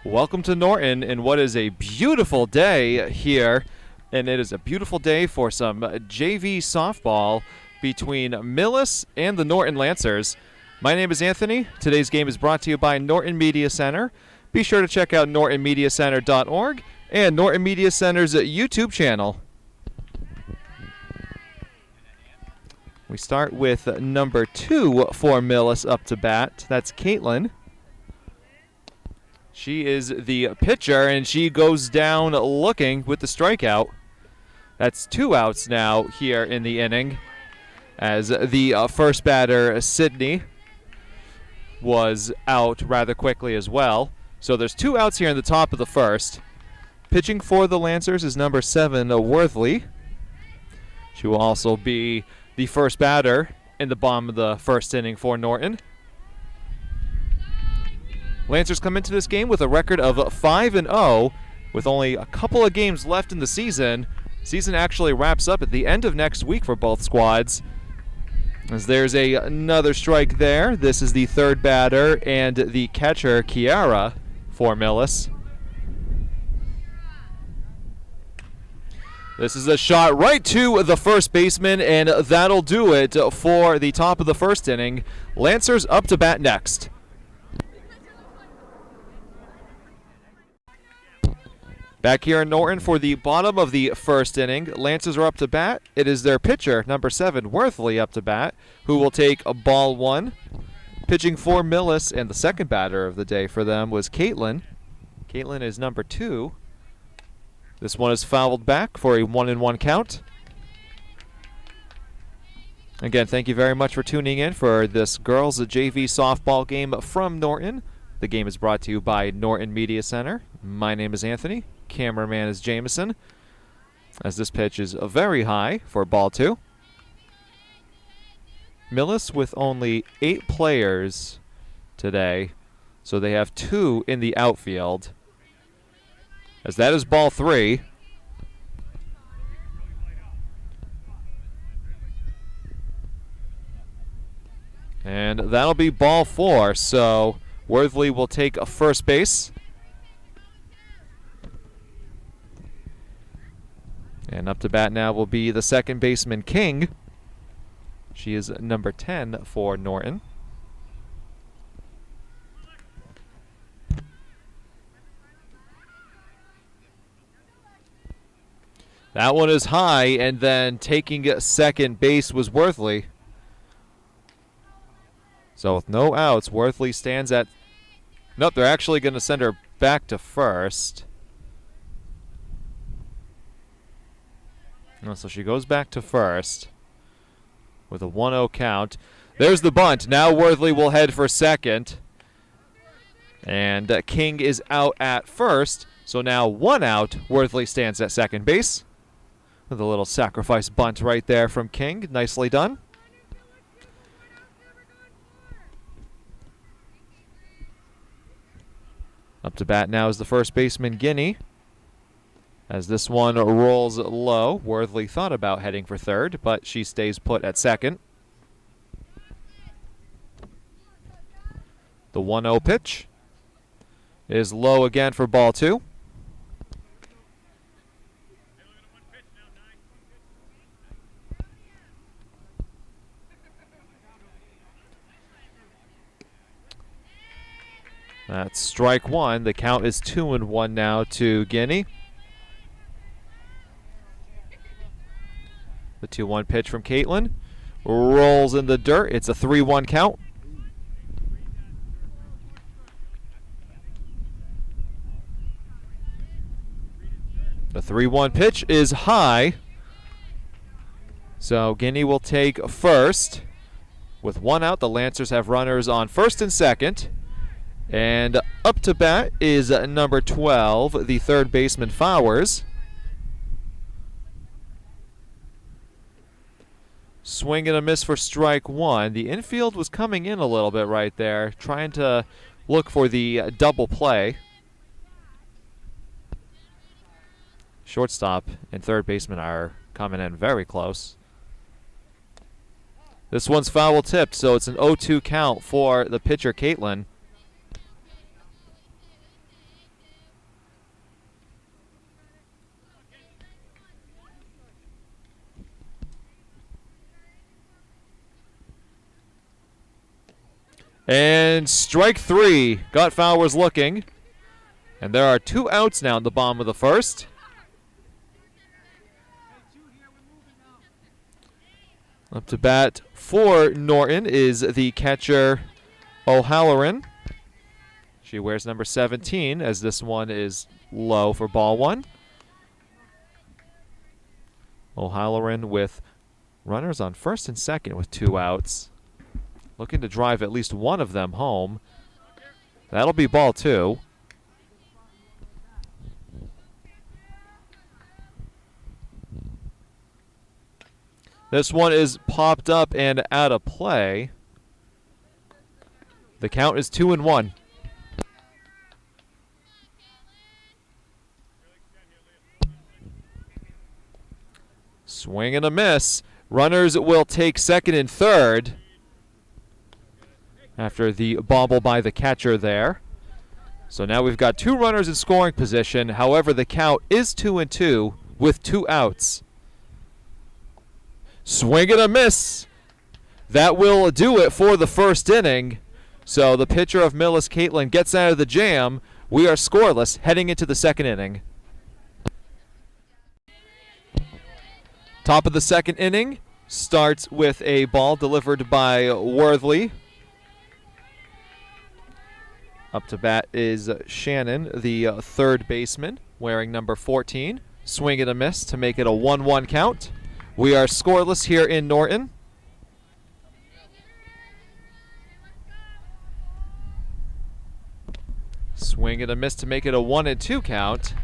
Welcome to Norton in what is a beautiful day here, and it is a beautiful day for some JV softball between Millis and the Norton Lancers. My name is Anthony. Today's game is brought to you by Norton Media Center. Be sure to check out nortonmediacenter.org and Norton Media Center's YouTube channel. We start with number 2 for Millis up to bat. That's Caitlin. She is the pitcher, and she goes down looking with the strikeout. That's 2 outs now here in the inning, as the first batter, Sydney, was out rather quickly as well. So there's 2 outs here in the top of the first. Pitching for the Lancers is number 7, Worthley. She will also be the first batter in the bottom of the first inning for Norton. Lancers come into this game with a record of 5-0, with only a couple of games left in the season. Season actually wraps up at the end of next week for both squads. As there's another strike there. This is the third batter and the catcher, Kiara, for Millis. This is a shot right to the first baseman, and that'll do it for the top of the first inning. Lancers up to bat next. Back here in Norton for the bottom of the first inning. Lancers are up to bat. It is their pitcher, number 7, Worthley, up to bat, who will take a ball 1. Pitching for Millis, and the second batter of the day for them was Caitlin. Caitlin is number 2. This one is fouled back for a 1-1 count. Again, thank you very much for tuning in for this girls' JV softball game from Norton. The game is brought to you by Norton Media Center. My name is Anthony. Cameraman is Jameson. As this pitch is very high for ball 2. Millis with only 8 players today, so they have 2 in the outfield. As that is ball 3. And that'll be ball 4, so Worthley will take a first base. And up to bat now will be the second baseman, King. She is number 10 for Norton. That one is high, and then taking second base was Worthley. So with no outs, Worthley stands at... Nope, they're actually going to send her back to first. So she goes back to first with a 1-0 count. There's the bunt. Now Worthley will head for second. And King is out at first. So now 1 out. Worthley stands at second base. With a little sacrifice bunt right there from King. Nicely done. Up to bat now is the first baseman, Guinea. As this one rolls low, Worthley thought about heading for third, but she stays put at second. The 1-0 pitch is low again for ball 2. That's strike 1. The count is 2-1 now to Guinea. The 2-1 pitch from Caitlin rolls in the dirt. It's a 3-1 count. The 3-1 pitch is high. So Guinea will take first. With 1 out, the Lancers have runners on first and second. And up to bat is number 12, the third baseman, Flowers. Swing and a miss for strike 1. The infield was coming in a little bit right there, trying to look for the double play. Shortstop and third baseman are coming in very close. This one's foul tipped, so it's an 0-2 count for the pitcher, Caitlin. And strike 3. Gutfowler was looking. And there are 2 outs now in the bottom of the first. Up to bat for Norton is the catcher, O'Halloran. She wears number 17, as this one is low for ball 1. O'Halloran with runners on first and second with 2 outs. Looking to drive at least one of them home. That'll be ball 2. This one is popped up and out of play. The count is 2-1. Swing and a miss. Runners will take second and third after the bobble by the catcher there. So now we've got 2 runners in scoring position. However, the count is 2-2 with 2 outs. Swing and a miss. That will do it for the first inning. So the pitcher of Millis, Caitlin, gets out of the jam. We are scoreless heading into the second inning. Top of the second inning starts with a ball delivered by Worthley. Up to bat is Shannon, the third baseman, wearing number 14. Swing and a miss to make it a 1-1 count. We are scoreless here in Norton. Swing and a miss to make it a 1-2 count.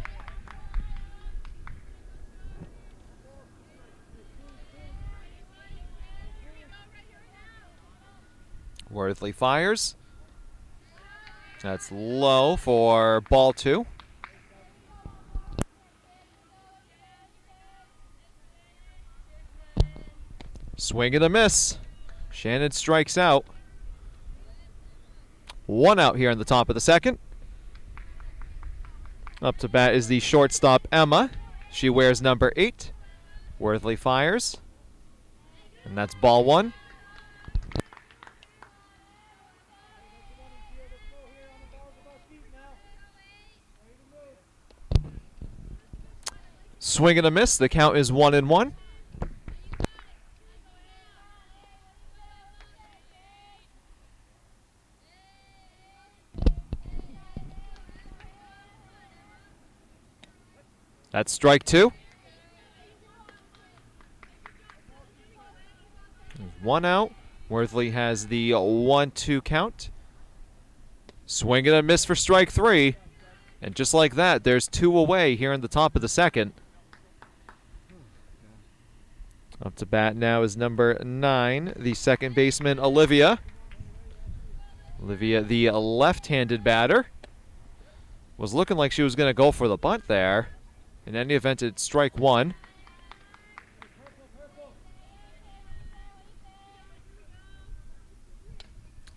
Worthley fires. That's low for ball 2. Swing and a miss. Shannon strikes out. 1 out here in the top of the second. Up to bat is the shortstop, Emma. She wears number 8. Worthley fires. And that's ball 1. Swing and a miss. The count is 1-1. That's strike 2. 1 out. Worthley has the 1-2 count. Swing and a miss for strike 3. And just like that, there's 2 away here in the top of the second. Up to bat now is number 9, the second baseman, Olivia. Olivia, the left-handed batter, was looking like she was going to go for the bunt there. In any event, it's strike 1.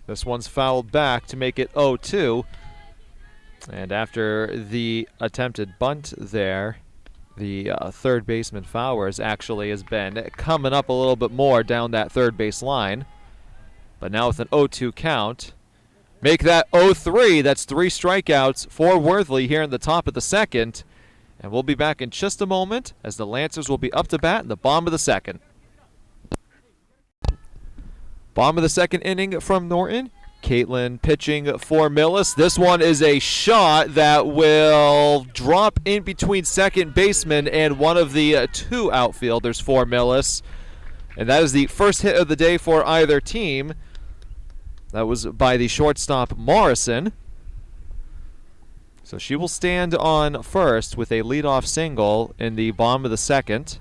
This one's fouled back to make it 0-2. And after the attempted bunt there, the third baseman Fowers actually has been coming up a little bit more down that third base line. But now with an 0-2 count, make that 0-3. That's 3 strikeouts for Worthley here in the top of the second. And we'll be back in just a moment as the Lancers will be up to bat in the bottom of the second. Bottom of the second inning from Norton. Caitlin pitching for Millis. This one is a shot that will drop in between second baseman and one of the 2 outfielders for Millis. And that is the first hit of the day for either team. That was by the shortstop Morrison. So she will stand on first with a leadoff single in the bottom of the second.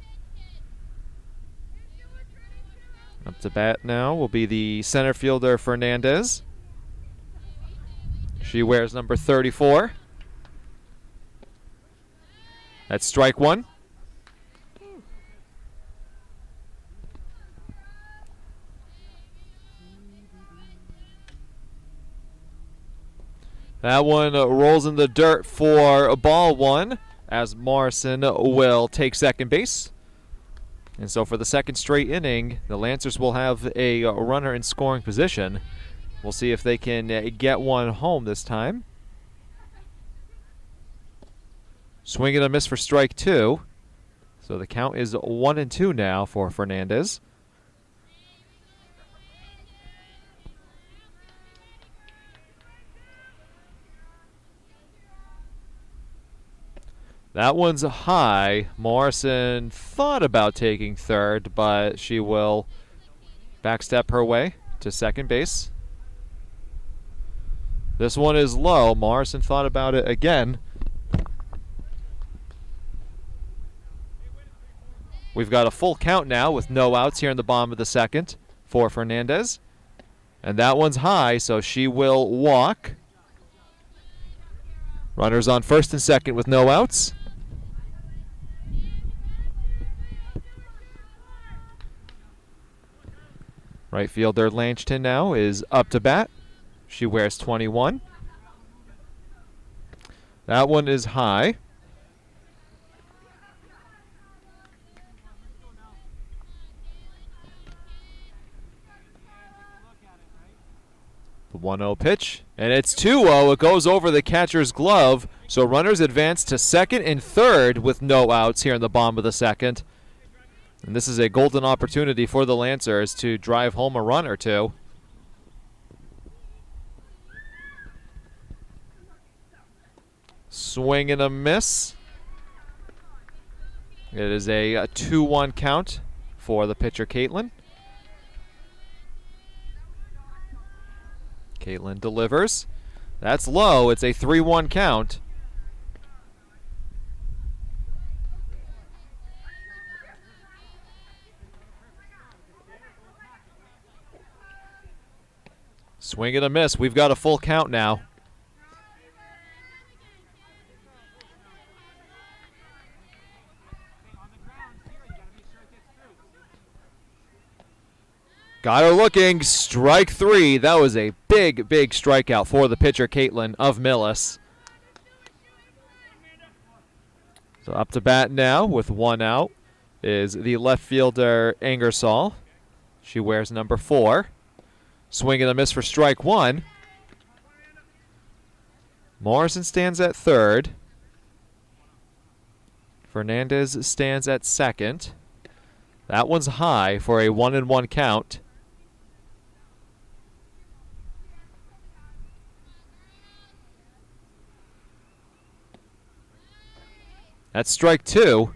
Up to bat now will be the center fielder Fernandez. She wears number 34. That's strike 1. That one rolls in the dirt for ball one, as Morrison will take second base. And so for the second straight inning, the Lancers will have a runner in scoring position. We'll see if they can get one home this time. Swing and a miss for strike two. So the count is 1-2 now for Fernandez. That one's high. Morrison thought about taking third, but she will backstep her way to second base. This one is low. Morrison thought about it again. We've got a full count now with no outs here in the bottom of the second for Fernandez. And that one's high, so she will walk. Runners on first and second with no outs. Right fielder Langston now is up to bat. She wears 21. That one is high. The 1-0 pitch, and it's 2-0. It goes over the catcher's glove, so runners advance to second and third with no outs here in the bottom of the second. And this is a golden opportunity for the Lancers to drive home a run or two. Swing and a miss. It is a 2-1 count for the pitcher, Caitlin. Caitlin delivers. That's low. It's a 3-1 count. Swing and a miss. We've got a full count now. Got her looking. Strike three. That was a big, big strikeout for the pitcher, Caitlin of Millis. So up to bat now with one out is the left fielder, Ingersoll. She wears number 4. Swing and a miss for strike one. Morrison stands at third. Fernandez stands at second. That one's high for a 1-1 count. That's strike two.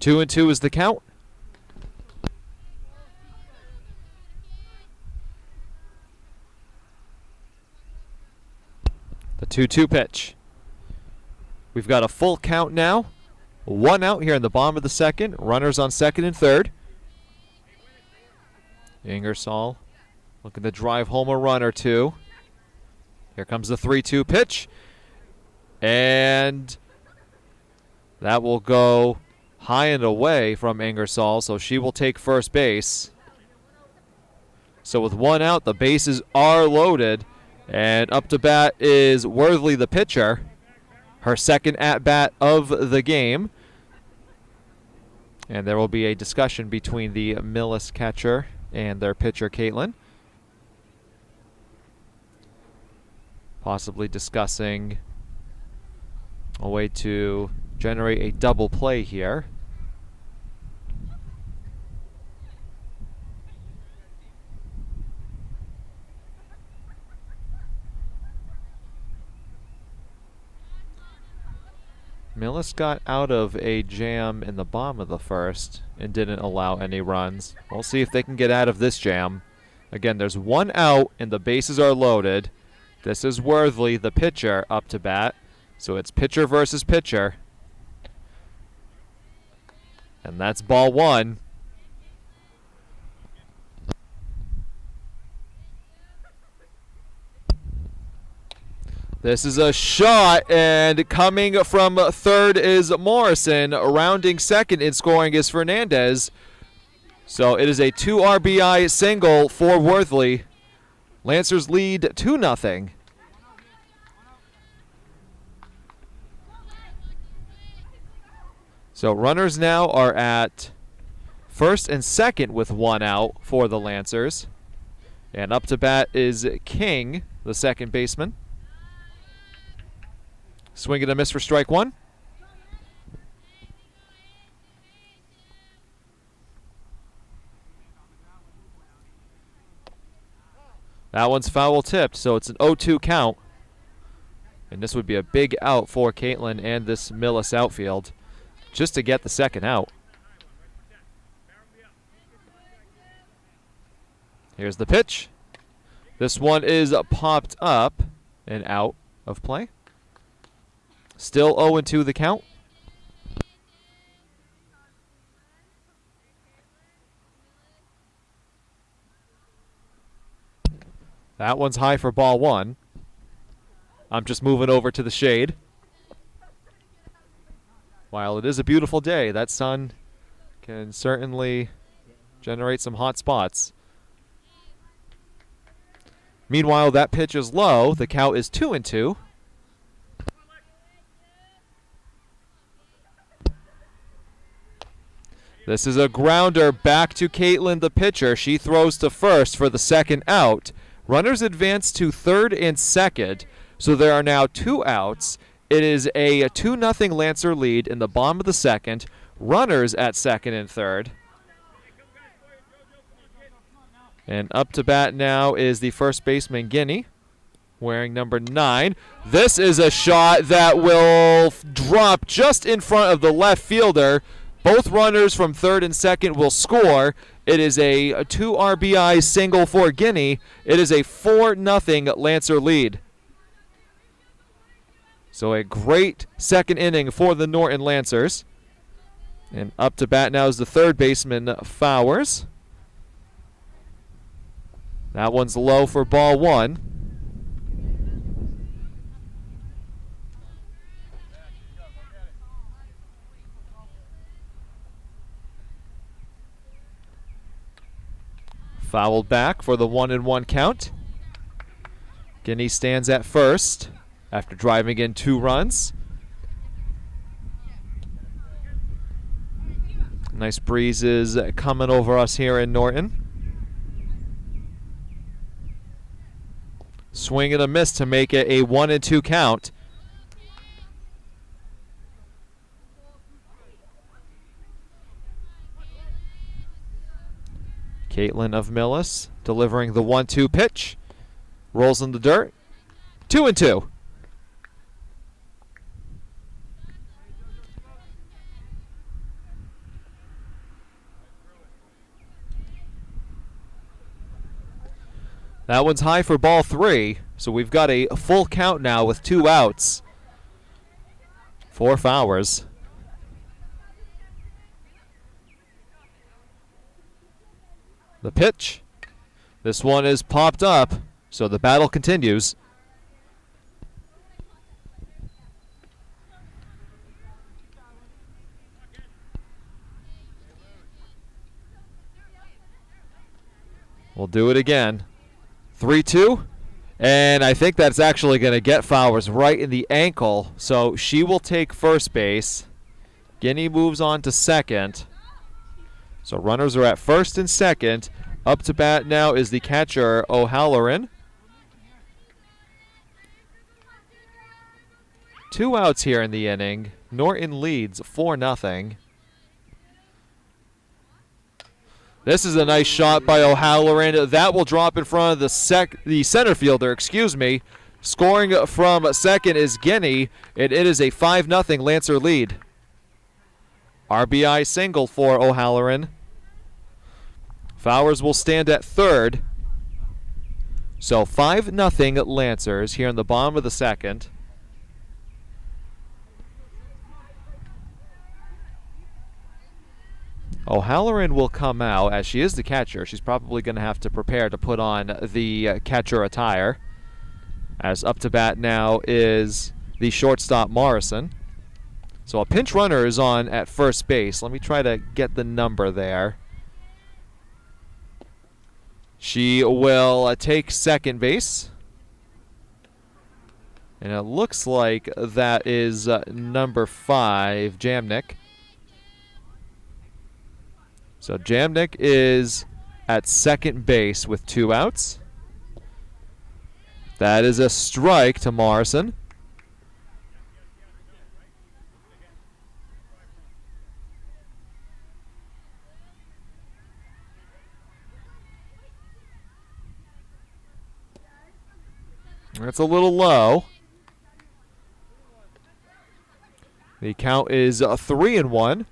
2-2 is the count. The 2-2 pitch. We've got a full count now. One out here in the bottom of the second. Runners on second and third. Ingersoll looking to drive home a run or two. Here comes the 3-2 pitch. And that will go high and away from Ingersoll, so she will take first base. So with one out, the bases are loaded. And up to bat is Worthley, the pitcher. Her second at-bat of the game. And there will be a discussion between the Millis catcher and their pitcher, Caitlin. Possibly discussing a way to generate a double play here. Millis got out of a jam in the bottom of the first and didn't allow any runs. We'll see if they can get out of this jam. Again, there's one out and the bases are loaded. This is Worthley, the pitcher, up to bat. So it's pitcher versus pitcher. And that's ball one. This is a shot, and coming from third is Morrison. Rounding second in scoring is Fernandez. So it is a 2 RBI single for Worthley. Lancers lead 2-0. So runners now are at first and second with 1 out for the Lancers. And up to bat is King, the second baseman. Swing and a miss for strike 1. That one's foul tipped, so it's an 0-2 count. And this would be a big out for Caitlin and this Millis outfield just to get the second out. Here's the pitch. This one is popped up and out of play. Still 0-2 the count. That one's high for ball 1. I'm just moving over to the shade. While it is a beautiful day, that sun can certainly generate some hot spots. Meanwhile, that pitch is low. The count is 2-2. This is a grounder back to Caitlin, the pitcher. She throws to first for the second out. Runners advance to third and second, so there are now 2 outs. It is a 2-0 Lancer lead in the bottom of the second. Runners at second and third. And up to bat now is the first baseman, Guinea, wearing number 9. This is a shot that will drop just in front of the left fielder. Both runners from third and second will score. It is a 2 RBI single for Guinea. It is a 4-0 Lancer lead. So a great second inning for the Norton Lancers. And up to bat now is the third baseman, Fowers. That one's low for ball 1. Fouled back for the 1-1 count. Guinea stands at first after driving in 2 runs. Nice breezes coming over us here in Norton. Swing and a miss to make it a 1-2 count. Caitlin of Millis delivering the 1-2 pitch. Rolls in the dirt. 2-2. That one's high for ball 3. So we've got a full count now with 2 outs for Fowers. The pitch. This one is popped up, so the battle continues. We'll do it again. 3-2. And I think that's actually going to get Fowers right in the ankle. So she will take first base. Guinea moves on to second. So runners are at first and second. Up to bat now is the catcher, O'Halloran. 2 outs here in the inning. Norton leads 4-0. This is a nice shot by O'Halloran. That will drop in front of the center fielder, Scoring from second is Guinea, and it is a 5-0 Lancer lead. RBI single for O'Halloran. Fowers will stand at third. So 5-0 Lancers here in the bottom of the second. O'Halloran will come out as she is the catcher. She's probably going to have to prepare to put on the catcher attire As up to bat now is the shortstop Morrison. So a pinch runner is on at first base. Let me try to get the number there. She will take second base. And it looks like that is number 5, Jamnik. So Jamnik is at second base with 2 outs. That is a strike to Morrison. That's a little low. The count is 3-1.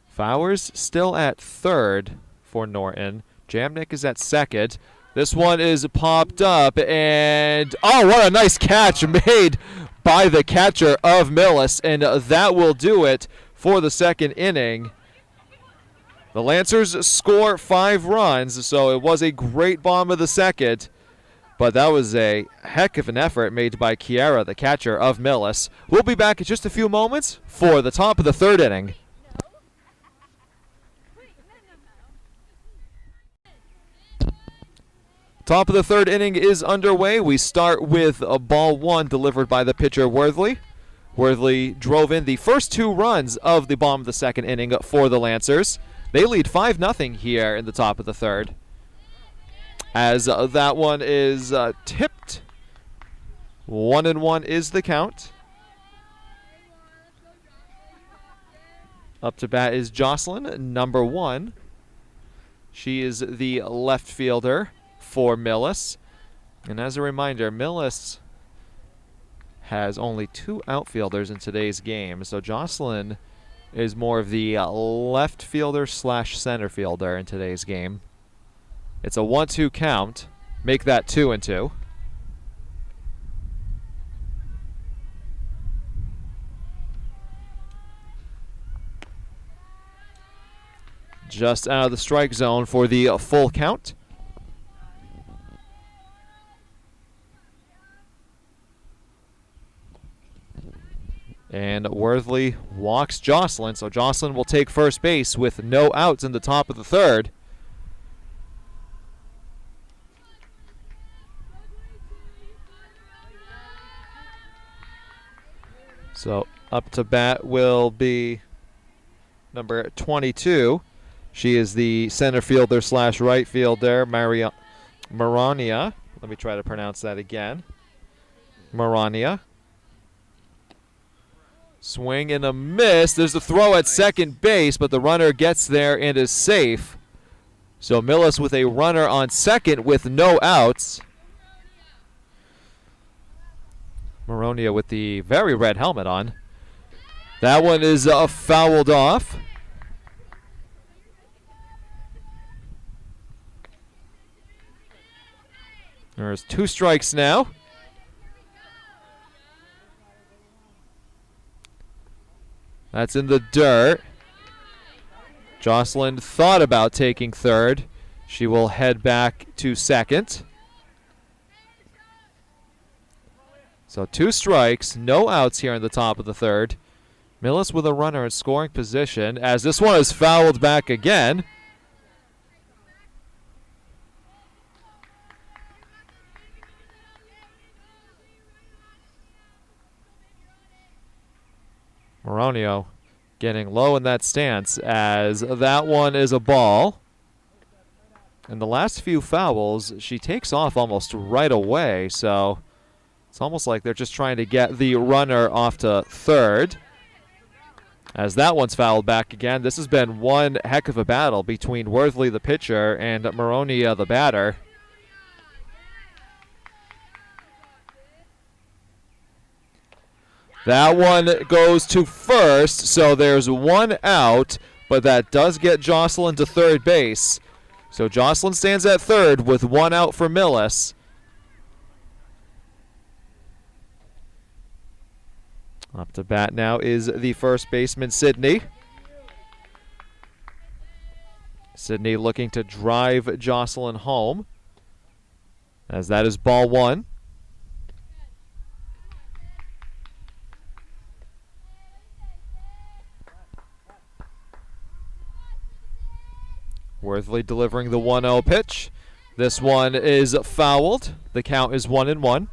Fowers still at third for Norton. Jamnik is at second. This one is popped up, and oh, what a nice catch made by the catcher of Millis, and that will do it for the second inning. The Lancers score 5 runs, so it was a great bomb of the second, but that was a heck of an effort made by Kiera, the catcher of Millis. We'll be back in just a few moments for the top of the third inning. Top of the third inning is underway. We start with a ball 1 delivered by the pitcher Worthley. Worthley drove in the first 2 runs of the bottom of the second inning for the Lancers. They lead 5-0 here in the top of the third. As that one is tipped. 1-1 is the count. Up to bat is Jocelyn, number 1. She is the left fielder for Millis. And as a reminder, Millis has only 2 outfielders in today's game. So Jocelyn is more of the left fielder / center fielder in today's game. It's a 1-2 count. Make that 2-2. Just out of the strike zone for the full count. And Worthley walks Jocelyn, so Jocelyn will take first base with no outs in the top of the third. So up to bat will be number 22. She is the center fielder / right fielder, Marania. Let me try to pronounce that again. Marania. Swing and a miss. There's a throw at second base, but the runner gets there and is safe. So Millis with a runner on second with no outs. Maronia with the very red helmet on. That one is fouled off. There's 2 strikes now. That's in the dirt. Jocelyn thought about taking third. She will head back to second. So 2 strikes, no outs here in the top of the third. Millis with a runner in scoring position as this one is fouled back again. Moronio getting low in that stance as that one is a ball. In the last few fouls, she takes off almost right away, so it's almost like they're just trying to get the runner off to third. As that one's fouled back again. This has been one heck of a battle between Worthley, the pitcher, and Moronia, the batter. That one goes to first, so there's 1 out, but that does get Jocelyn to third base. So Jocelyn stands at third with 1 out for Millis. Up to bat now is the first baseman, Sydney. Sydney looking to drive Jocelyn home. as that is ball one. Worthley delivering the 1-0 pitch. This one is fouled. The count is 1-1.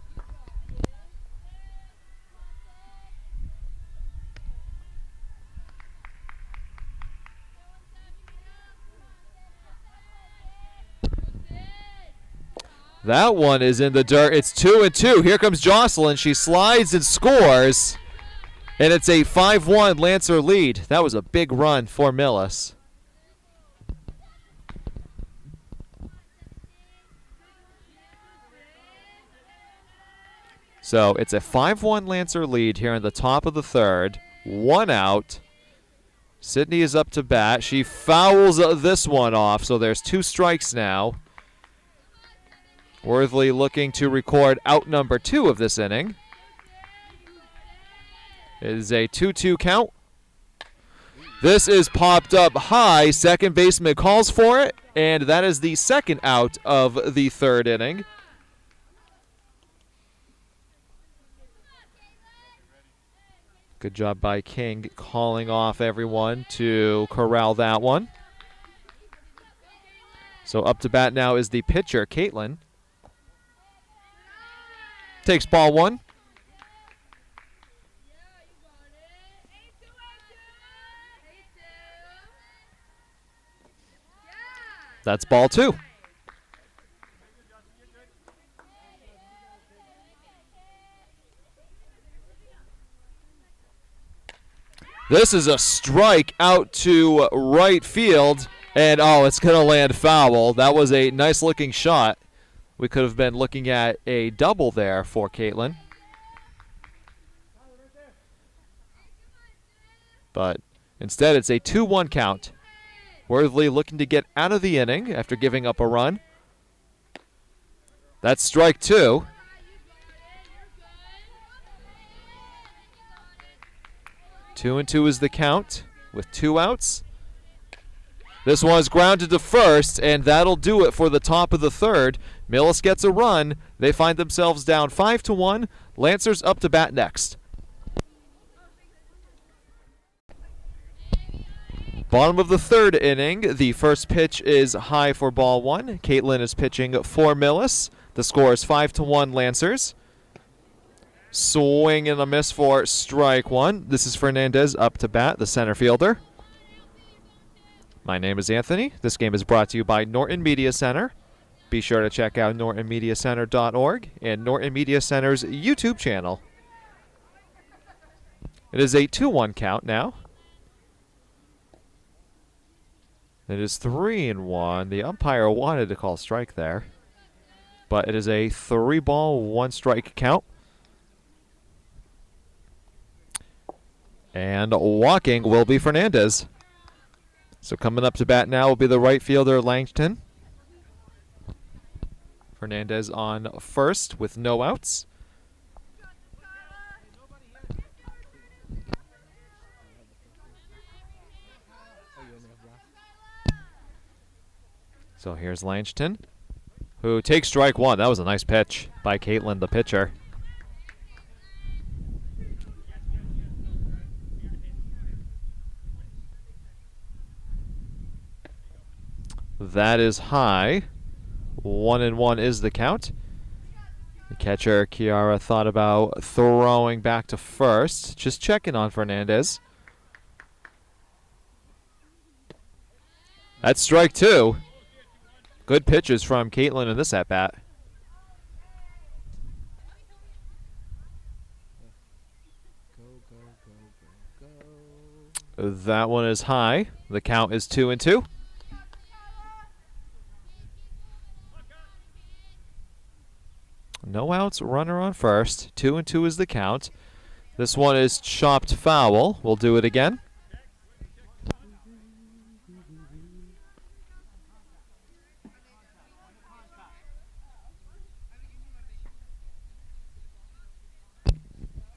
That one is in the dirt. It's 2-2. Here comes Jocelyn. She slides and scores. And it's a 5-1 Lancer lead. That was a big run for Millis. So it's a 5-1 Lancer lead here in the top of the third. 1 out. Sydney is up to bat. She fouls this one off, so there's 2 strikes now. Worthley looking to record out number 2 of this inning. It is a 2-2 count. This is popped up high. Second baseman calls for it, and that is the second out of the third inning. Good job by King calling off everyone to corral that one. So up to bat now is the pitcher, Caitlin. Takes ball one. That's ball two. This is a strike out to right field, and oh, it's going to land foul. That was a nice looking shot. We could have been looking at a double there for Caitlin. But instead, it's a 2-1 count. Worthley looking to get out of the inning after giving up a run. That's strike 2. Two and 2 is the count with 2 outs. This one is grounded to first, and that'll do it for the top of the third. Millis gets a run. They find themselves down 5-1. Lancers up to bat next. Bottom of the third inning. The first pitch is high for ball 1. Caitlin is pitching for Millis. The score is 5-1 Lancers. Swing and a miss for strike 1. This is Fernandez up to bat, the center fielder. My name is Anthony. This game is brought to you by Norton Media Center. Be sure to check out nortonmediacenter.org and Norton Media Center's YouTube channel. It is a 2-1 count now. It is 3-1. The umpire wanted to call strike there, but it is a 3-ball, 1-strike count. And walking will be Fernandez. So coming up to bat now will be the right fielder, Langston. Fernandez on first with no outs. So here's Langston, who takes strike 1. That was a nice pitch by Caitlin, the pitcher. That is high. 1-1 is the count. The catcher, Kiara, thought about throwing back to first. Just checking on Fernandez. That's strike 2. Good pitches from Caitlin in this at-bat. That one is high. The count is 2-2. No outs, runner on first. 2-2 is the count. This one is chopped foul. We'll do it again.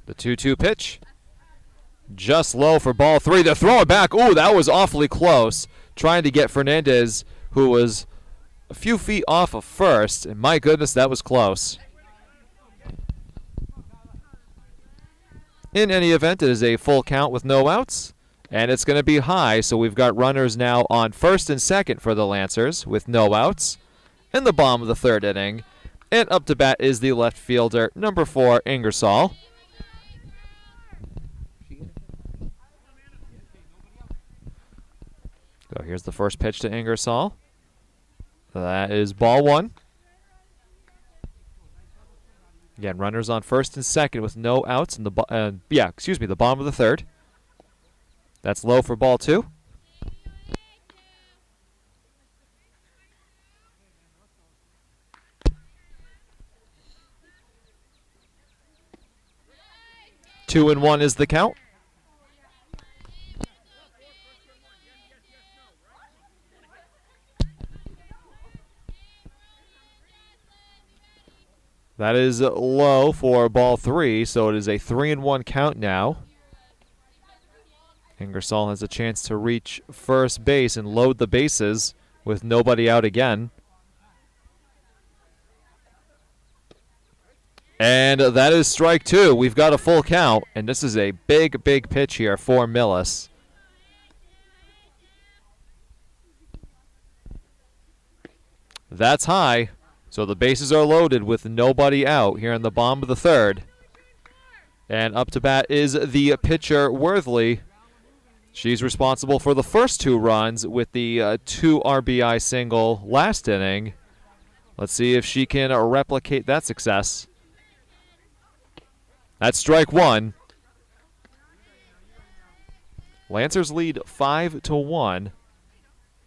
The 2-2 pitch. Just low for ball 3. They're throwing back. Ooh, that was awfully close. Trying to get Fernandez, who was a few feet off of first, and my goodness, that was close. In any event, it is a full count with no outs, and it's going to be high, so we've got runners now on first and second for the Lancers with no outs in the bottom of the third inning. And up to bat is the left fielder, number 4, Ingersoll. So here's the first pitch to Ingersoll. That is ball 1. Again, runners on first and second with no outs in the the bottom of the third. That's low for ball 2. Two and one is the count. That is low for ball 3, so it is a 3-1 count now. Ingersoll has a chance to reach first base and load the bases with nobody out again. And that is strike 2. We've got a full count, and this is a big, big pitch here for Millis. That's high. So the bases are loaded with nobody out here in the bottom of the third. And up to bat is the pitcher, Worthley. She's responsible for the first 2 runs with the 2 RBI single last inning. Let's see if she can replicate that success. That's strike 1. Lancers lead 5-1,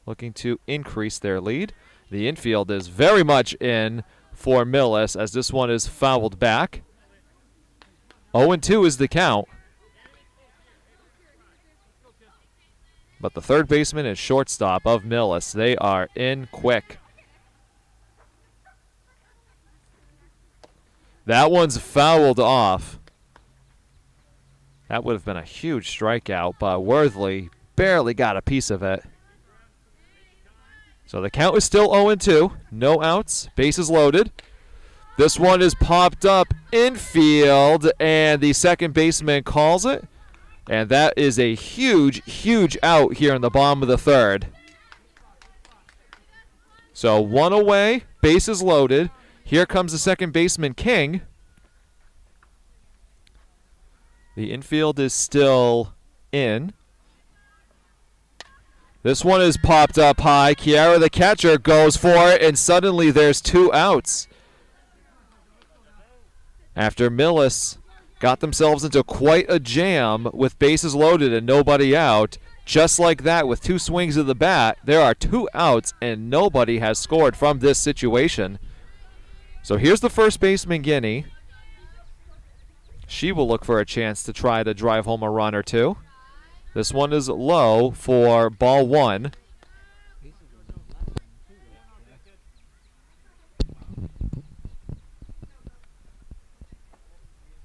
looking to increase their lead. The infield is very much in for Millis as this one is fouled back. 0-2 is the count. But the third baseman and shortstop of Millis, they are in quick. That one's fouled off. That would have been a huge strikeout, but Worthley barely got a piece of it. So the count is still 0-2. No outs. Bases loaded. This one is popped up infield, and the second baseman calls it. And that is a huge, huge out here in the bottom of the third. So 1 away. Bases loaded. Here comes the second baseman, King. The infield is still in. This one is popped up high. Kiara, the catcher, goes for it, and suddenly there's 2 outs. After Millis got themselves into quite a jam with bases loaded and nobody out, just like that with 2 swings of the bat, there are 2 outs, and nobody has scored from this situation. So here's the first baseman, Guinea. She will look for a chance to try to drive home a run or 2. This one is low for ball 1.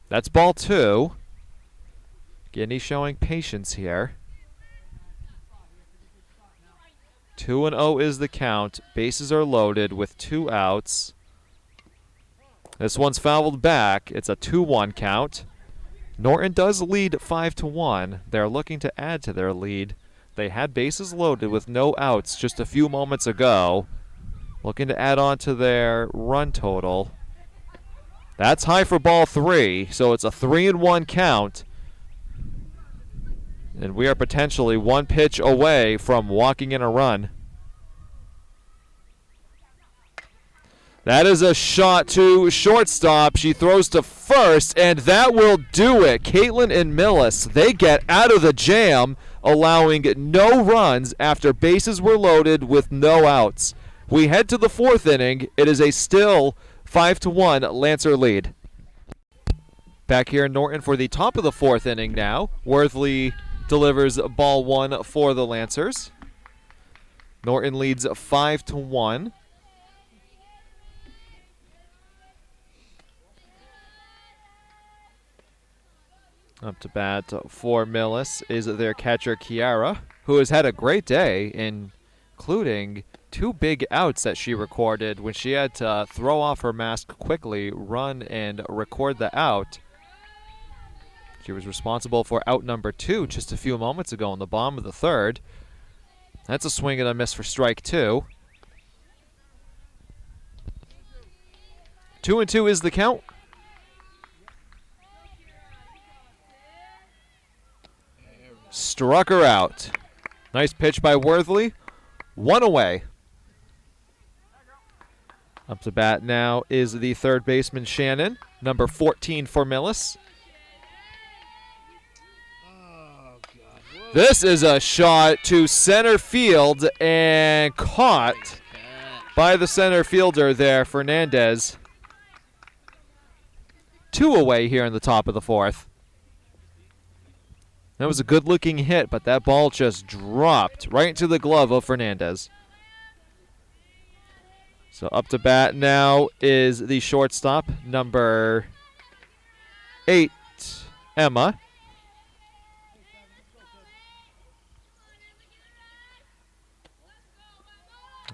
That's ball 2. Guinea showing patience here. 2-0 is the count. Bases are loaded with 2 outs. This one's fouled back. It's a 2-1 count. Norton does lead 5-1. They're looking to add to their lead. They had bases loaded with no outs just a few moments ago. Looking to add on to their run total. That's high for ball 3, so it's a 3-1 count. And we are potentially 1 pitch away from walking in a run. That is a shot to shortstop. She throws to first, and that will do it. Caitlin and Millis, they get out of the jam, allowing no runs after bases were loaded with no outs. We head to the 4th inning. It is a still 5-1 Lancer lead. Back here in Norton for the top of the 4th inning now. Worthley delivers ball 1 for the Lancers. Norton leads 5-1. Up to bat for Millis is their catcher, Kiara, who has had a great day, including 2 big outs that she recorded when she had to throw off her mask quickly, run, and record the out. She was responsible for out number 2 just a few moments ago in the bottom of the third. That's a swing and a miss for strike 2. 2-2 is the count. Struck her out. Nice pitch by Worthley. 1 away. Up to bat now is the third baseman, Shannon, number 14 for Millis. This is a shot to center field and caught by the center fielder there, Fernandez. 2 away here in the top of the fourth. That was a good-looking hit, but that ball just dropped right into the glove of Fernandez. So up to bat now is the shortstop, number 8, Emma.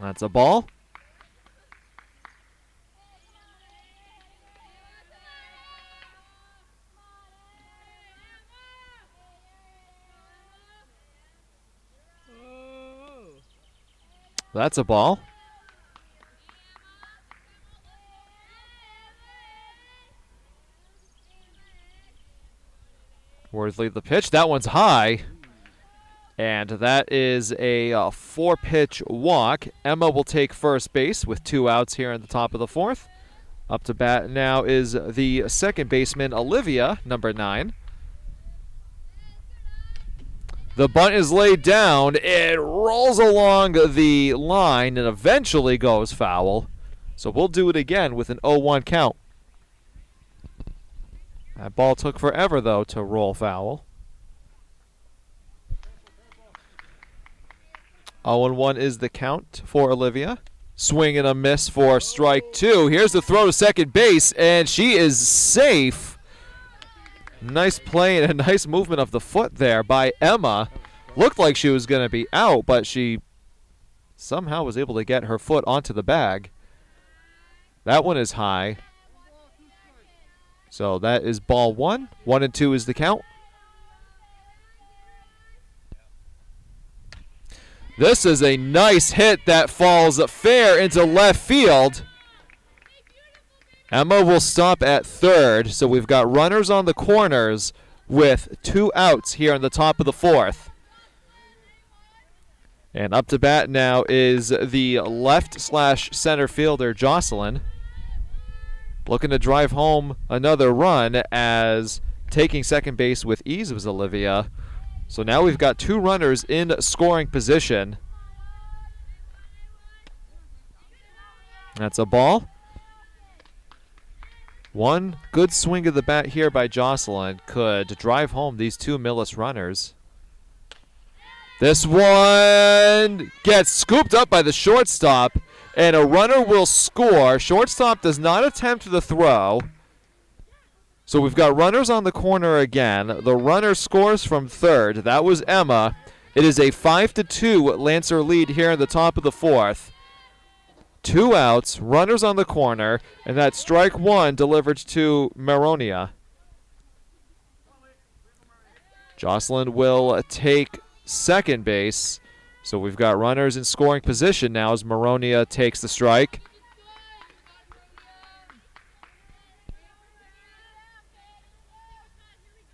That's a ball. That's a ball. Worthley the pitch. That one's high. And that is a 4-pitch walk. Emma will take first base with 2 outs here in the top of the fourth. Up to bat now is the second baseman, Olivia, number 9. The bunt is laid down. It rolls along the line and eventually goes foul. So we'll do it again with an 0-1 count. That ball took forever, though, to roll foul. 0-1 is the count for Olivia. Swing and a miss for strike 2. Here's the throw to second base, and she is safe. Nice play and a nice movement of the foot there by Emma. Looked like she was going to be out, but she somehow was able to get her foot onto the bag. That one is high. So that is ball 1. 1-2 is the count. This is a nice hit that falls fair into left field. Emma will stop at third, so we've got runners on the corners with 2 outs here in the top of the fourth. And up to bat now is the left/center fielder, Jocelyn, looking to drive home another run, as taking second base with ease was Olivia. So now we've got 2 runners in scoring position. That's a ball. One good swing of the bat here by Jocelyn could drive home these 2 Millis runners. This one gets scooped up by the shortstop, and a runner will score. Shortstop does not attempt the throw. So we've got runners on the corner again. The runner scores from third. That was Emma. It is a 5-2 Lancer lead here in the top of the fourth. 2 outs, runners on the corner, and that strike 1 delivered to Maronia. Jocelyn will take second base. So we've got runners in scoring position now as Maronia takes the strike.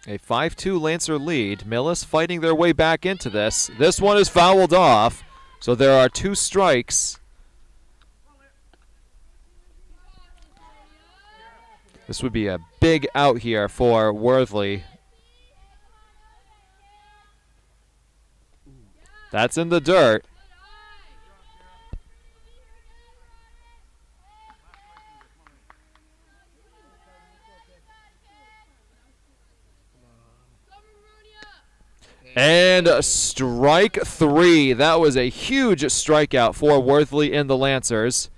A 5-2 Lancer lead. Millis fighting their way back into this. This one is fouled off, so there are 2 strikes. This would be a big out here for Worthley. That's in the dirt. And strike 3. That was a huge strikeout for Worthley and the Lancers.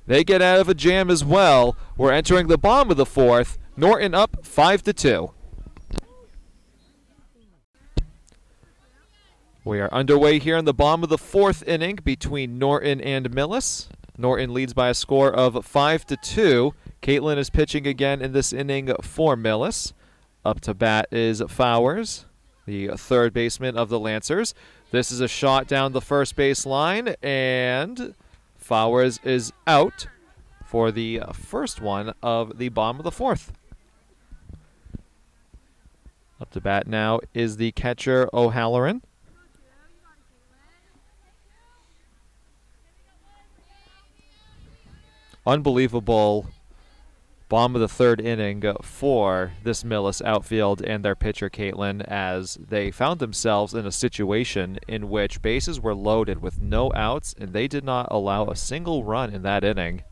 They get out of a jam as well. We're entering the bottom of the fourth. Norton up 5-2. We are underway here in the bottom of the fourth inning between Norton and Millis. Norton leads by a score of 5-2. Caitlin is pitching again in this inning for Millis. Up to bat is Fowers, the third baseman of the Lancers. This is a shot down the first base line, and Fowers is out for the first one of the bottom of the fourth. Up to bat now is the catcher O'Halloran. Unbelievable bottom of the third inning for this Millis outfield and their pitcher Caitlin, as they found themselves in a situation in which bases were loaded with no outs, and they did not allow a single run in that inning.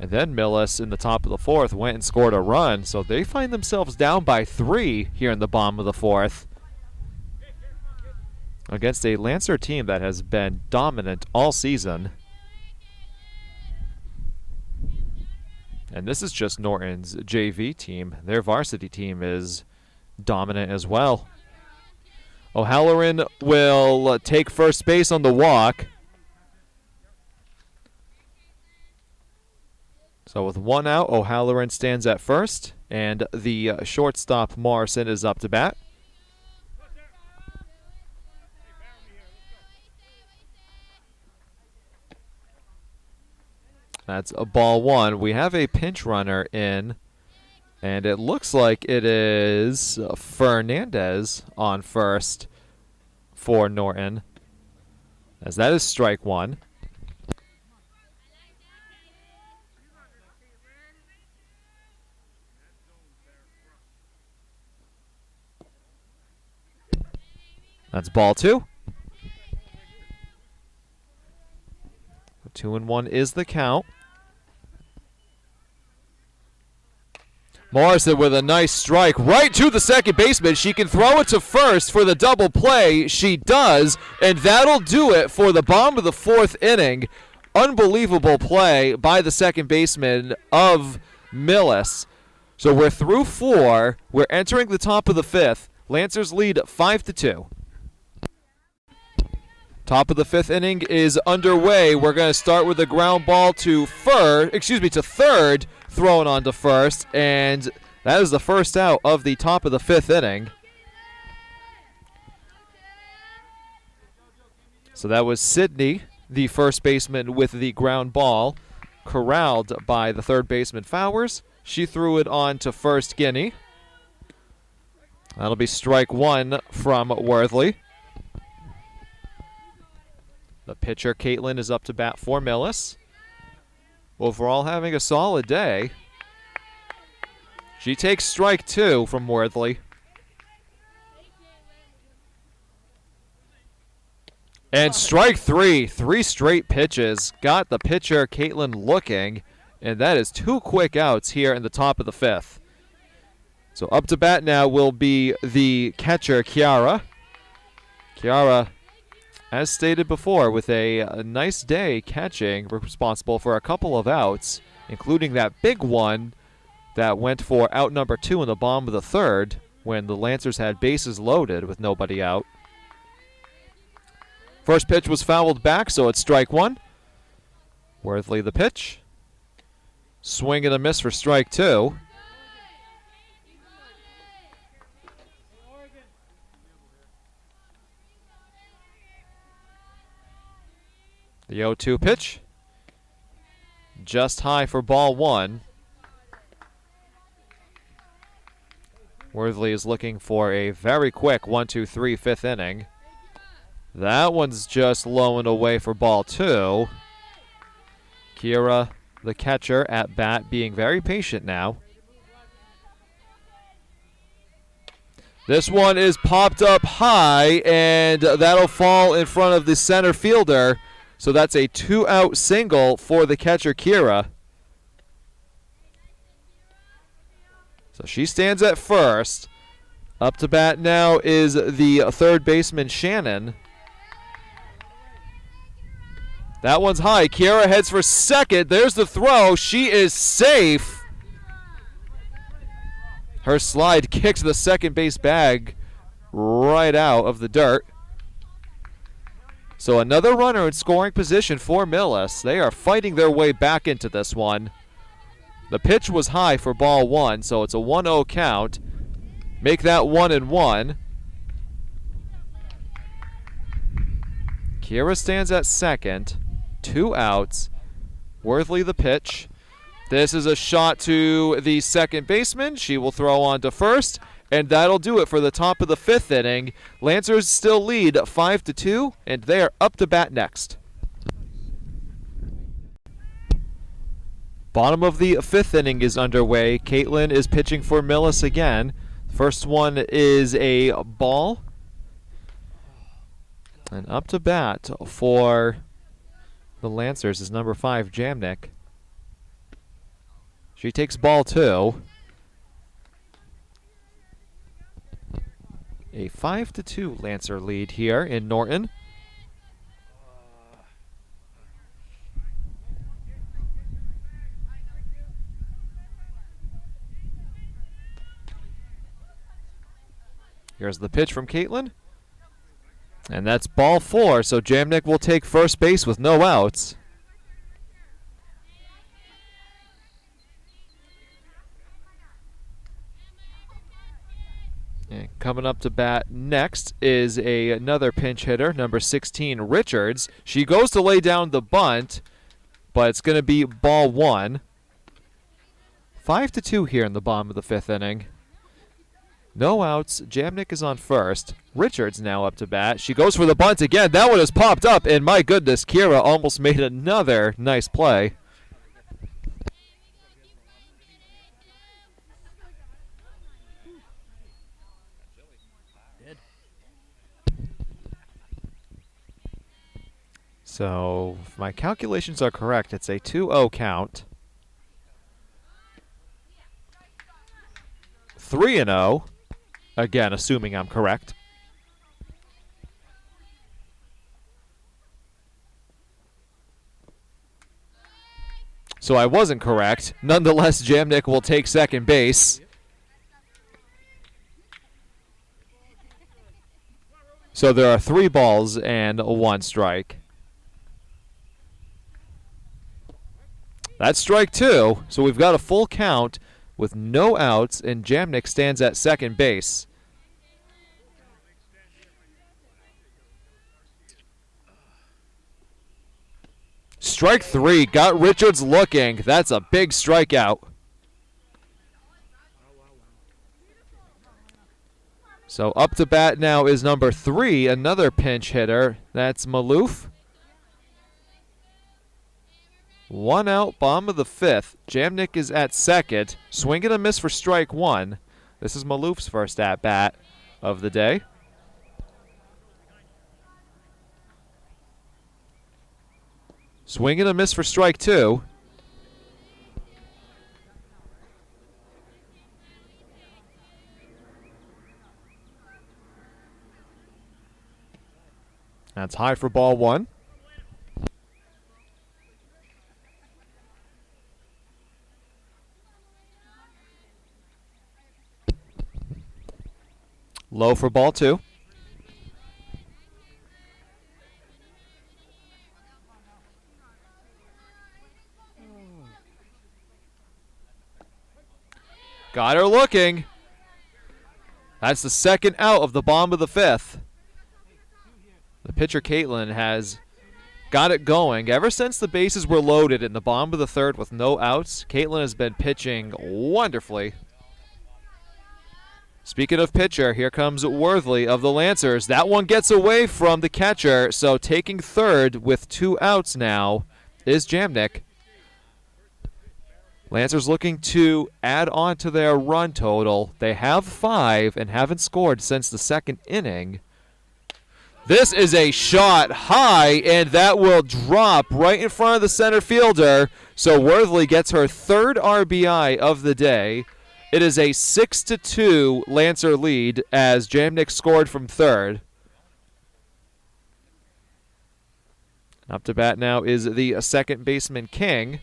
And then Millis in the top of the fourth went and scored a run, so they find themselves down by 3 here in the bottom of the fourth against a Lancer team that has been dominant all season. And this is just Norton's JV team. Their varsity team is dominant as well. O'Halloran will take first base on the walk. So with one out, O'Halloran stands at first, and the shortstop Morrison is up to bat. That's a ball one. We have a pinch runner in, and it looks like it is Fernandez on first for Norton, as that is strike one. That's ball two. 2-1 is the count. Morrison with a nice strike right to the second baseman. She can throw it to first for the double play. She does, and that'll do it for the bottom of the fourth inning. Unbelievable play by the second baseman of Millis. So we're through 4. We're entering the top of the fifth. Lancers lead 5-2. Top of the fifth inning is underway. We're going to start with a ground ball to third, thrown on to first, and that is the first out of the top of the fifth inning. So that was Sydney, the first baseman, with the ground ball, corralled by the third baseman Fowers. She threw it on to first Guinea. That'll be strike one from Worthley. The pitcher, Caitlin, is up to bat for Millis. Overall, having a solid day. She takes strike two from Worthley. And strike three. 3 straight pitches. Got the pitcher, Caitlin, looking. And that is 2 quick outs here in the top of the fifth. So up to bat now will be the catcher, Kiara. Kiara, as stated before, with a nice day catching, responsible for a couple of outs, including that big one that went for out number 2 in the bottom of the third when the Lancers had bases loaded with nobody out. First pitch was fouled back, so it's strike one. Worthley the pitch. Swing and a miss for strike two. The 0-2 pitch, just high for ball one. Worthley is looking for a very quick 1-2-3 fifth inning. That one's just low and away for ball two. Kira, the catcher, at bat, being very patient now. This one is popped up high, and that'll fall in front of the center fielder. So that's a 2-out single for the catcher, Kira. So she stands at first. Up to bat now is the third baseman, Shannon. That one's high. Kira heads for second. There's the throw. She is safe. Her slide kicks the second base bag right out of the dirt. So another runner in scoring position for Millis. They are fighting their way back into this one. The pitch was high for ball one, so it's a 1-0 count. Make that 1-1. Kira stands at second. 2 outs. Worthley the pitch. This is a shot to the second baseman. She will throw on to first, and that'll do it for the top of the 5th inning. Lancers still lead 5-2, and they are up to bat next. Bottom of the 5th inning is underway. Caitlin is pitching for Millis again. First one is a ball. And up to bat for the Lancers is number 5, Jamnik. She takes ball 2. A 5-2 Lancer lead here in Norton. Here's the pitch from Caitlin. And that's ball 4, so Jamnik will take first base with no outs. And coming up to bat next is another pinch hitter, number 16, Richards. She goes to lay down the bunt, but it's going to be ball 1. 5-2 here in the bottom of the 5th inning. No outs. Jamnik is on first. Richards now up to bat. She goes for the bunt again. That one has popped up, and my goodness, Kira almost made another nice play. So, if my calculations are correct, it's a 2-0 count. 3-0. Again, assuming I'm correct. So I wasn't correct. Nonetheless, Jamnik will take second base. So there are 3 balls and 1 strike. That's strike 2. So we've got a full count with no outs, and Jamnik stands at second base. Strike 3, got Richards looking. That's a big strikeout. So up to bat now is number 3, another pinch hitter. That's Maloof. 1 out, bottom of the 5th. Jamnik is at second. Swing and a miss for strike 1. This is Maloof's first at-bat of the day. Swing and a miss for strike 2. That's high for ball 1. Low for ball 2. Got her looking. That's the second out of the bottom of the 5th. The pitcher, Caitlin, has got it going. Ever since the bases were loaded in the bottom of the 3rd with no outs, Caitlin has been pitching wonderfully. Speaking of pitcher, here comes Worthley of the Lancers. That one gets away from the catcher, so taking 3rd with 2 outs now is Jamnik. Lancers looking to add on to their run total. They have 5 and haven't scored since the 2nd inning. This is a shot high, and that will drop right in front of the center fielder. So Worthley gets her 3rd RBI of the day. It is a 6-2 Lancer lead as Jamnik scored from 3rd. Up to bat now is the second baseman, King.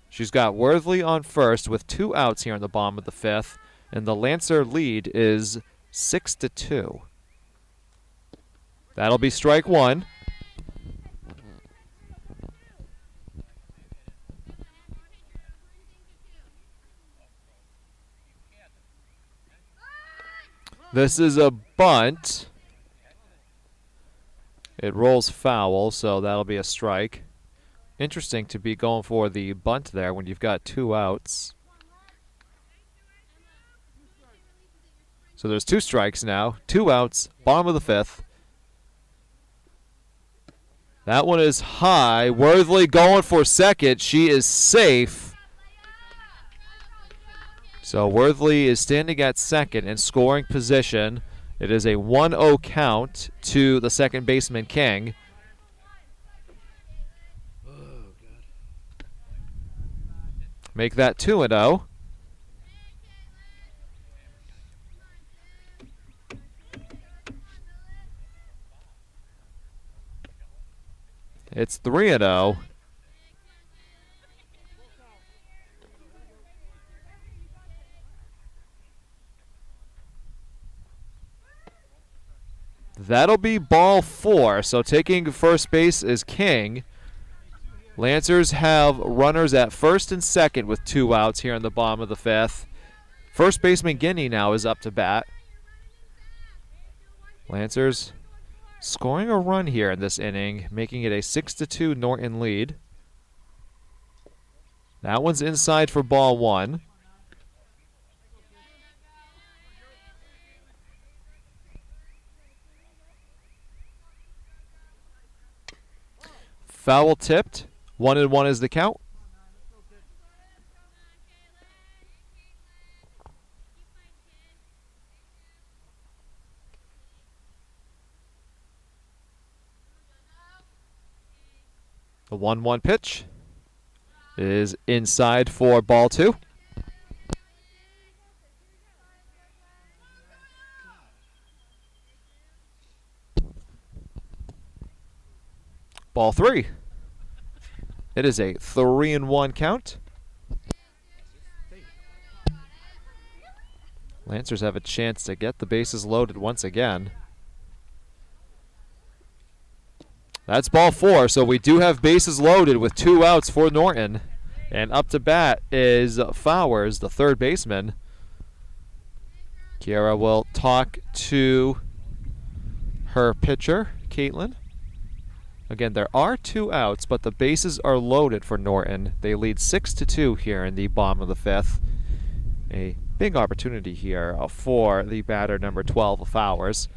She's got Worthley on first with 2 outs here in the bottom of the 5th. And the Lancer lead is 6-2. That'll be strike one. This is a bunt. It rolls foul, so that'll be a strike. Interesting to be going for the bunt there when you've got 2 outs. So there's 2 strikes now, 2 outs, bottom of the 5th. That one is high. Worthley going for second. She is safe. So Worthley is standing at second in scoring position. It is a 1-0 count to the second baseman, King. Make that 2-0. It's 3-0. That'll be ball 4. So taking first base is King. Lancers have runners at first and second with 2 outs here in the bottom of the 5th. First baseman Guinea now is up to bat. Lancers scoring a run here in this inning, making it a 6-2 Norton lead. That one's inside for ball 1. Foul tipped. 1-1 is the count. The 1-1 pitch is inside for ball 2. Ball 3. It is a 3-1 count. Lancers have a chance to get the bases loaded once again. That's ball 4, so we do have bases loaded with 2 outs for Norton. And up to bat is Fowers, the third baseman. Kiara will talk to her pitcher, Caitlin. Again, there are 2 outs, but the bases are loaded for Norton. They lead 6-2 here in the bottom of the 5th. A big opportunity here for the batter number 12, Fowers.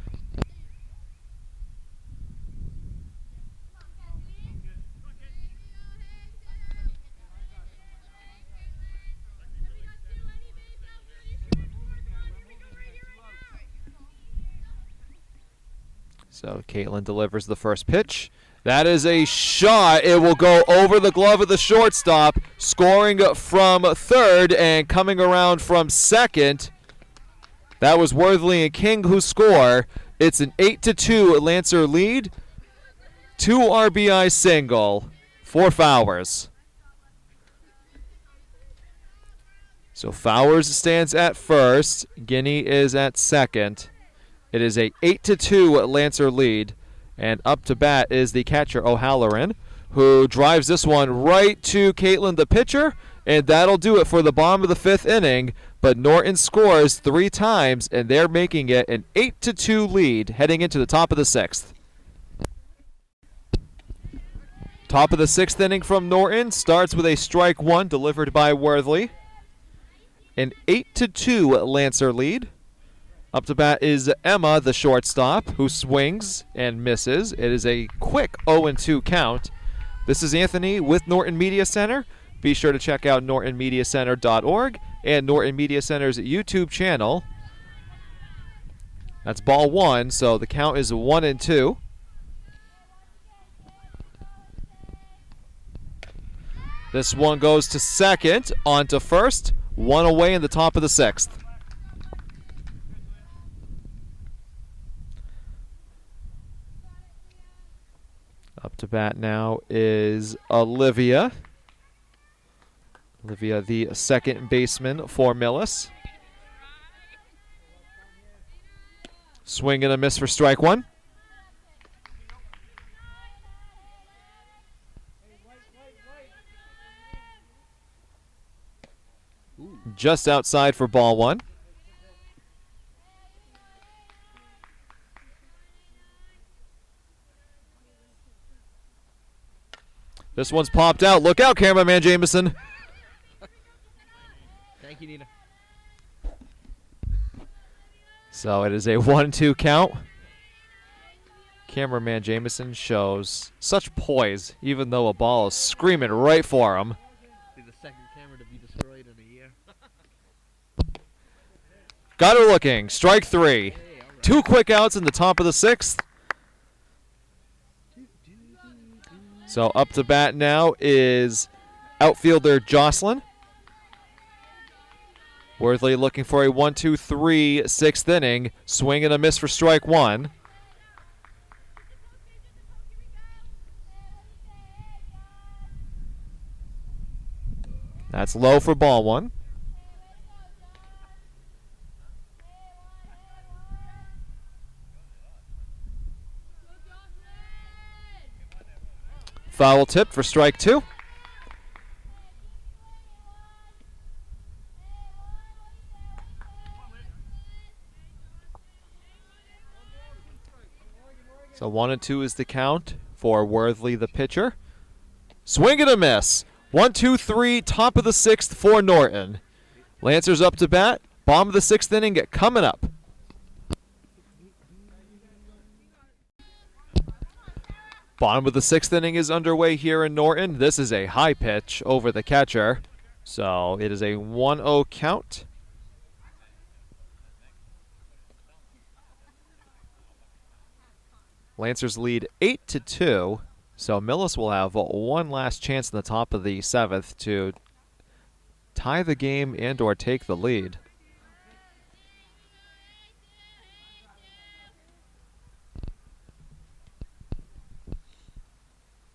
So Caitlin delivers the first pitch. That is a shot. It will go over the glove of the shortstop, scoring from third and coming around from second. That was Worthley and King who score. It's an 8-2 Lancer lead. 2 RBI single for Fowers. So Fowers stands at first. Guinea is at second. It is a 8-2 Lancer lead. And up to bat is the catcher, O'Halloran, who drives this one right to Caitlin, the pitcher. And that'll do it for the bottom of the 5th inning. But Norton scores 3 times, and they're making it an 8-2 lead heading into the top of the 6th. Top of the 6th inning from Norton starts with a strike 1 delivered by Worthley. An 8-2 Lancer lead. Up to bat is Emma, the shortstop, who swings and misses. It is a quick 0-2 count. This is Anthony with Norton Media Center. Be sure to check out nortonmediacenter.org and Norton Media Center's YouTube channel. That's ball 1, so the count is 1-2. This one goes to second, on to first, 1 away in the top of the 6th. Up to bat now is Olivia. Olivia, the second baseman for Millis. Swing and a miss for strike one. Just outside for ball one. This one's popped out. Look out, cameraman Jameson. Thank you, Nina. So it is a 1-2 count. Cameraman Jameson shows such poise, even though a ball is screaming right for him. Be the second camera to be destroyed in a year. Got her looking. Strike three. Hey, all right. 2 quick outs in the top of the 6th. So up to bat now is outfielder Jocelyn. Worthley looking for a 1-2-3 6th inning. Swing and a miss for strike one. That's low for ball one. Foul tip for strike two. So 1-2 is the count for Worthley, the pitcher. Swing and a miss. 1-2-3, top of the 6th for Norton. Lancers up to bat. Bottom of the 6th inning coming up. Bottom of the 6th inning is underway here in Norton. This is a high pitch over the catcher. So it is a 1-0 count. Lancers lead 8-2. So Millis will have one last chance in the top of the 7th to tie the game and or take the lead.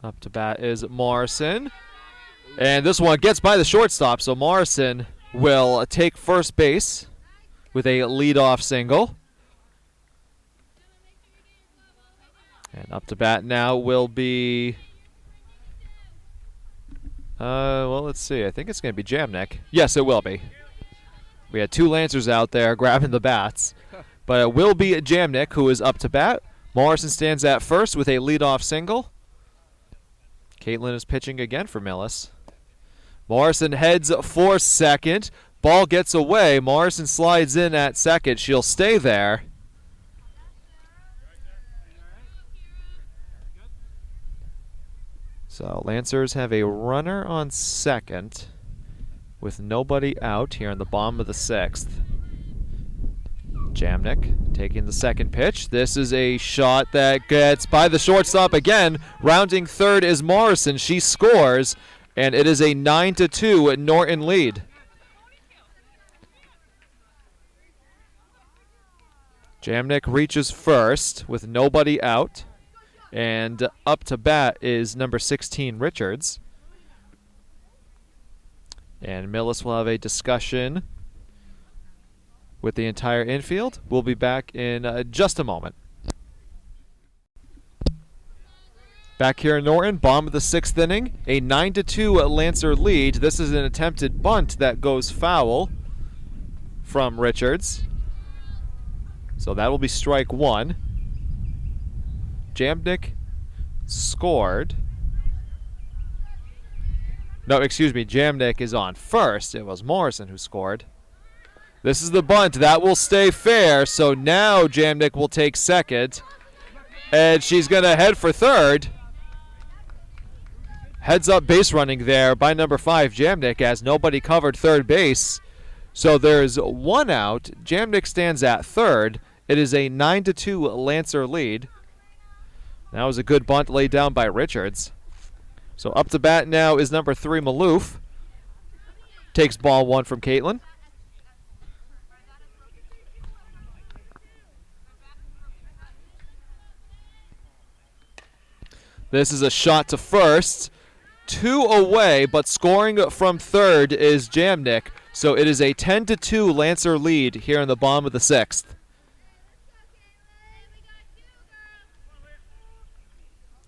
Up to bat is Morrison. And this one gets by the shortstop, so Morrison will take first base with a leadoff single. And up to bat now will be, well, let's see. I think it's going to be Jamnik. Yes, it will be. We had 2 Lancers out there grabbing the bats. But it will be Jamnik who is up to bat. Morrison stands at first with a leadoff single. Caitlin is pitching again for Millis. Morrison heads for second. Ball gets away. Morrison slides in at second. She'll stay there. So Lancers have a runner on second with nobody out here in the bottom of the 6th. Jamnik taking the second pitch. This is a shot that gets by the shortstop again. Rounding third is Morrison. She scores, and it is a 9-2 Norton lead. Jamnik reaches first with nobody out, and up to bat is number 16, Richards. And Millis will have a discussion with the entire infield. We'll be back in just a moment. Back here in Norton, bottom of the 6th inning, a 9-2 Lancer lead. This is an attempted bunt that goes foul from Richards. So that will be strike one. Jamnik scored. No, excuse me, Jamnik is on first. It was Morrison who scored. This is the bunt. That will stay fair. So now Jamnik will take second. And she's going to head for third. Heads up base running there by number 5, Jamnik, as nobody covered third base. So there's one out. Jamnik stands at third. It is a 9-2 Lancer lead. That was a good bunt laid down by Richards. So up to bat now is number 3, Maloof. Takes ball one from Caitlin. This is a shot to first. 2 away, but scoring from third is Jamnik. So it is a 10-2 Lancer lead here in the bottom of the 6th.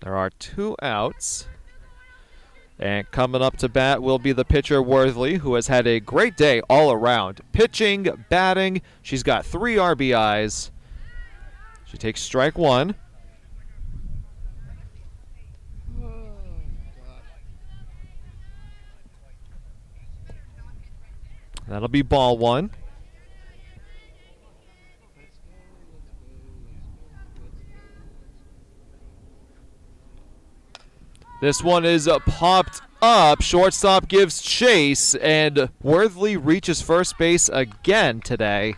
There are 2 outs. And coming up to bat will be the pitcher Worthley, who has had a great day all around. Pitching, batting, she's got 3 RBIs. She takes strike 1. That'll be ball 1. This one is popped up. Shortstop gives chase, and Worthley reaches first base again today.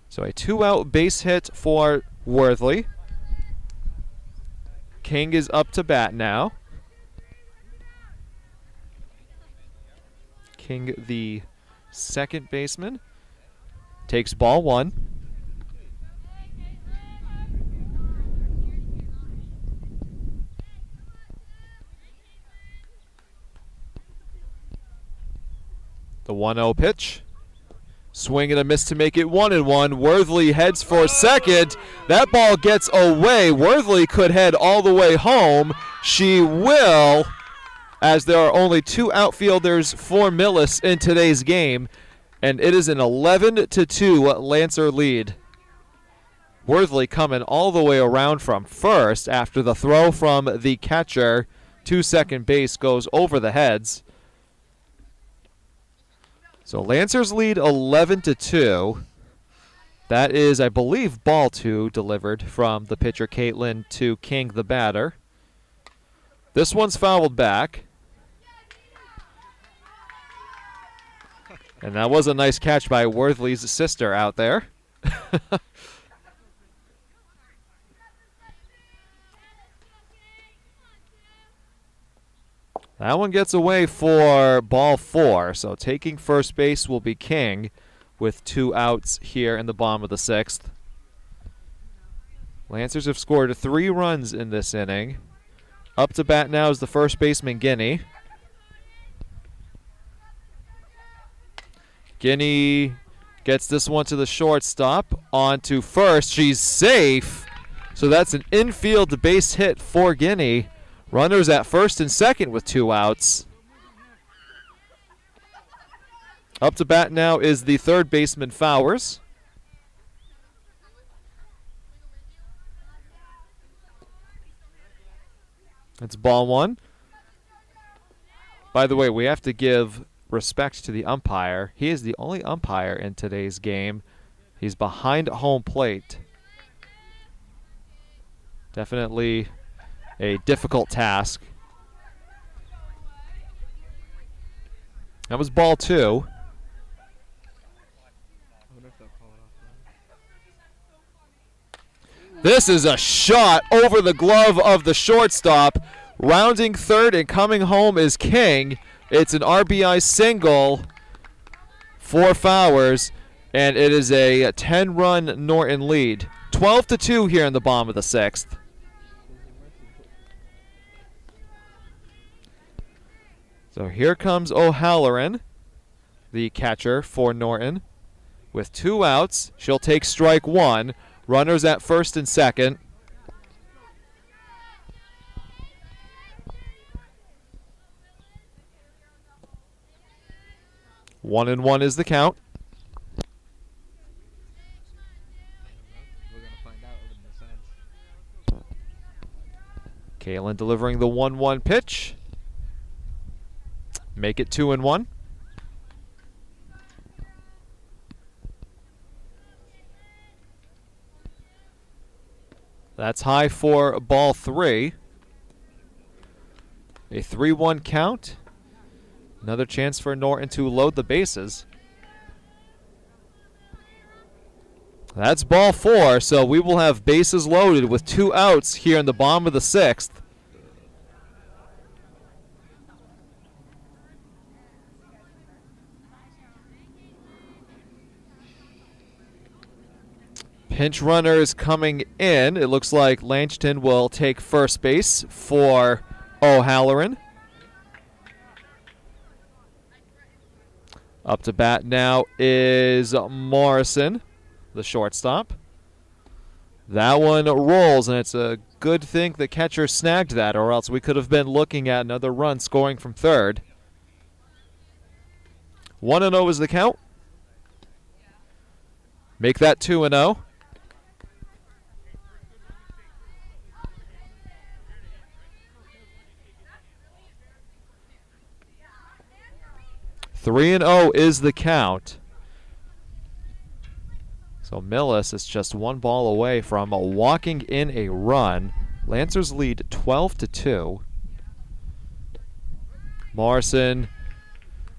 So a 2-out base hit for Worthley. King is up to bat now. King, the second baseman, takes ball 1. The 1-0 pitch. Swing and a miss to make it 1-1. Worthley heads for second. That ball gets away. Worthley could head all the way home. She will, as there are only 2 outfielders for Millis in today's game, and it is an 11-2 Lancer lead. Worthley coming all the way around from first after the throw from the catcher to second base goes over the heads. So Lancers lead 11-2. That is, I believe, ball 2 delivered from the pitcher Caitlin to King, the batter. This one's fouled back. And that was a nice catch by Worthley's sister out there. That one gets away for ball 4, so taking first base will be King with 2 outs here in the bottom of the 6th. Lancers have scored 3 runs in this inning. Up to bat now is the first baseman, Guinea. Guinea gets this one to the shortstop. On to first. She's safe. So that's an infield base hit for Guinea. Runners at first and second with 2 outs. Up to bat now is the third baseman, Fowers. That's ball 1. By the way, we have to give respect to the umpire. He is the only umpire in today's game. He's behind home plate. Definitely a difficult task. That was ball 2. This is a shot over the glove of the shortstop. Rounding third and coming home is King. It's an RBI single for Fowers, and it is a 10-run Norton lead. 12-2 here in the bottom of the 6th. So here comes O'Halloran, the catcher for Norton, with 2 outs. She'll take strike 1. Runners at first and second. One and one is the count. We're gonna find out over the sides. Kalen delivering the 1-1 pitch. Make it 2-1. That's high for ball 3. A 3-1 count. Another chance for Norton to load the bases. That's ball 4, so we will have bases loaded with 2 outs here in the bottom of the 6th. Pinch runners coming in. It looks like Langston will take first base for O'Halloran. Up to bat now is Morrison, the shortstop. That one rolls, and it's a good thing the catcher snagged that, or else we could have been looking at another run scoring from third. 1-0 is the count. Make that 2-0. Three and 0 is the count. So Millis is just one ball away from walking in a run. Lancers lead 12-2. Morrison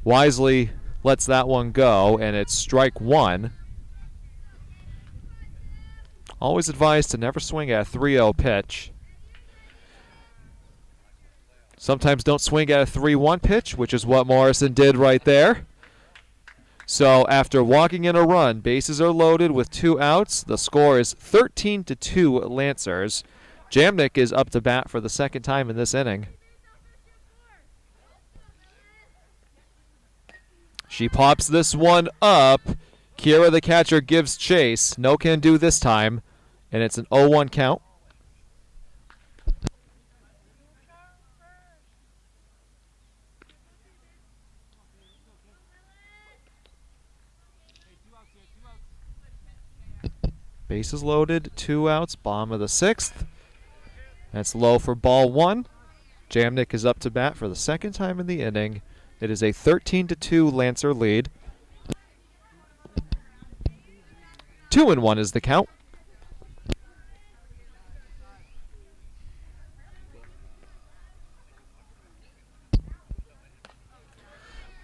wisely lets that one go, and it's strike one. Always advised to never swing at a 3-0 pitch. Sometimes don't swing at a 3-1 pitch, which is what Morrison did right there. So after walking in a run, bases are loaded with 2 outs. The score is 13-2 Lancers. Jamnik is up to bat for the second time in this inning. She pops this one up. Kira, the catcher, gives chase. No can do this time, and it's an 0-1 count. Bases loaded, 2 outs, bottom of the 6th. That's low for ball 1. Jamnik is up to bat for the second time in the inning. It is a 13-2 Lancer lead. 2-1 is the count.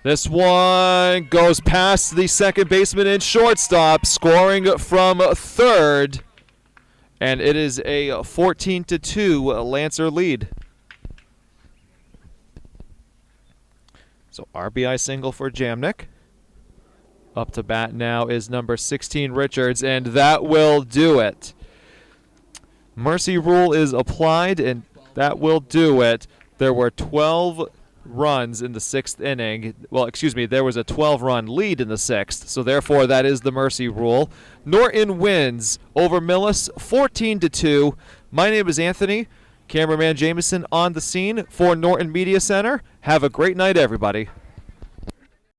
This one goes past the second baseman and shortstop, scoring from third. And it is a 14-2 Lancer lead. So RBI single for Jamnik. Up to bat now is number 16, Richards, and that will do it. Mercy rule is applied, and that will do it. There were 12 runs in the 6th inning. Well, excuse me, there was a 12-run lead in the 6th, so therefore that is the mercy rule. Norton wins over Millis 14-2. My name is Anthony. Cameraman Jameson on the scene for Norton Media Center. Have a great night, everybody.